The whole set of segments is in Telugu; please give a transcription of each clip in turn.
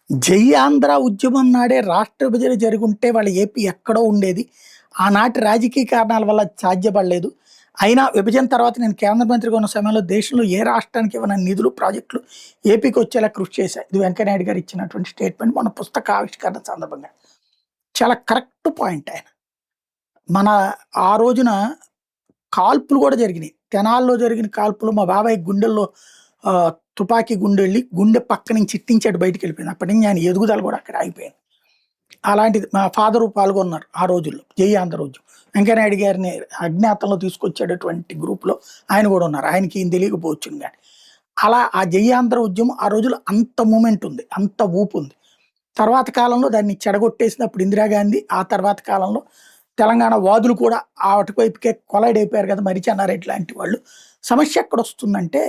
జై ఆంధ్ర ఉద్యమం నాడే రాష్ట్ర విభజన జరుగుంటే వాళ్ళ ఏపీ ఎక్కడో ఉండేది. ఆనాటి రాజకీయ కారణాల వల్ల అది సాధ్యపడలేదు. అయినా విభజన తర్వాత నేను కేంద్ర మంత్రిగా ఉన్న సమయంలో దేశంలో ఏ రాష్ట్రానికి ఇవ్వని నిధులు, ప్రాజెక్టులు ఏపీకి వచ్చేలా కృషి చేశా. ఇది వెంకయ్యనాయుడు గారు ఇచ్చినటువంటి స్టేట్మెంట్ మన పుస్తక ఆవిష్కరణ సందర్భంగా. చాలా కరెక్ట్ పాయింట్ ఆయన. మన ఆ రోజున కాల్పులు కూడా జరిగినాయి. తెనాల్లో జరిగిన కాల్పులు మా బాబాయ్ గుండెల్లో తుపాకీ గుండెళ్ళి గుండె పక్క నుంచి చిట్టించాడు, బయటికెళ్ళిపోయింది. అప్పటి నుంచి ఆయన ఎదుగుదల కూడా అక్కడ ఆగిపోయింది. అలాంటిది మా ఫాదరు పాల్గొన్నారు ఆ రోజుల్లో జై ఆంధ్ర రోజు. వెంకయ్యనాయుడు గారిని అజ్ఞాతంలో తీసుకొచ్చేటటువంటి గ్రూప్‌లో ఆయన కూడా ఉన్నారు. ఆయనకి ఈయన తెలియకపోవచ్చును గాని. అలా ఆ జై ఆంధ్ర ఉద్యమం ఆ రోజుల్లో అంత మూమెంట్ ఉంది. అంత ఊపు ఉంది. తర్వాత కాలంలో దాన్ని చెడగొట్టేసింది అప్పుడు ఇందిరాగాంధీ. ఆ తర్వాత కాలంలో తెలంగాణ వాదులు కూడా అటువైపుకే కొలైడ్ అయిపోయారు కదా! మరి చెన్నారెడ్డి లాంటి వాళ్ళు. సమస్య ఎక్కడొస్తుందంటే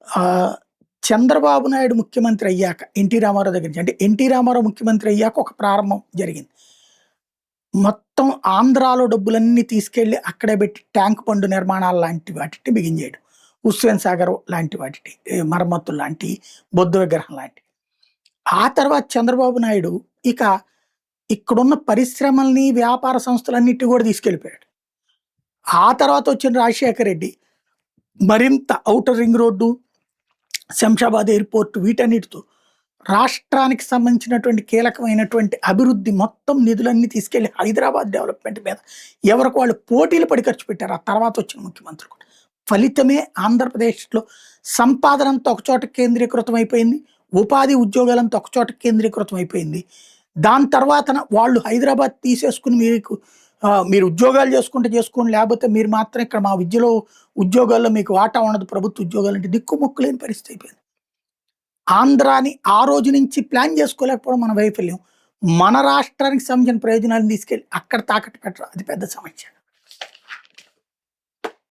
ఆహ్, చంద్రబాబు నాయుడు ముఖ్యమంత్రి అయ్యాక ఎన్టీ రామారావు దగ్గర నుంచి అంటే ఎన్టీ రామారావు ముఖ్యమంత్రి అయ్యాక ఒక ప్రారంభం జరిగింది. మొత్తం ఆంధ్రాలో డబ్బులన్నీ తీసుకెళ్ళి అక్కడే పెట్టి ట్యాంక్ బండ్ నిర్మాణాలు లాంటి వాటిని బిగించేయడం. హుస్సేన్ సాగర్ లాంటి వాటిని, మరమ్మతులు లాంటి, బొద్ధ విగ్రహం లాంటివి. ఆ తర్వాత చంద్రబాబు నాయుడు ఇక ఇక్కడున్న పరిశ్రమల్ని, వ్యాపార సంస్థలన్నిటిని కూడా తీసుకెళ్ళిపోయాడు. ఆ తర్వాత వచ్చిన రాజశేఖర్ రెడ్డి మరింత outer ring road, Shamshabad airport వీటన్నిటితో రాష్ట్రానికి సంబంధించినటువంటి కీలకమైనటువంటి అభివృద్ధి మొత్తం నిధులన్నీ తీసుకెళ్ళి హైదరాబాద్ డెవలప్‌మెంట్ మీద ఎవరికి వాళ్ళు పోటీలు పడి ఖర్చు పెట్టారు. ఆ తర్వాత వచ్చిన ముఖ్యమంత్రులు కూడా. ఫలితమే ఆంధ్రప్రదేశ్‌లో సంపాదనంతా ఒకచోట కేంద్రీకృతం అయిపోయింది. ఉపాధి ఉద్యోగాలంతా ఒకచోట కేంద్రీకృతం అయిపోయింది. దాని తర్వాతన వాళ్ళు హైదరాబాద్ తీసేసుకొని మీరు ఉద్యోగాలు చేసుకుంటే చేసుకోండి. లేకపోతే మీరు మాత్రం ఇక్కడ మా విద్యలో, ఉద్యోగాల్లో మీకు వాటా ఉండదు. ప్రభుత్వ ఉద్యోగాలంటే దిక్కుమొక్కు లేని పరిస్థితి అయిపోయింది. ఆంధ్రాని ఆ రోజు నుంచి ప్లాన్ చేసుకోలేకపోవడం మన వైఫల్యం. మన రాష్ట్రానికి సంబంధించిన ప్రయోజనాలను తీసుకెళ్ళి అక్కడ తాకట్టు పెట్టడం అది పెద్ద సమస్య.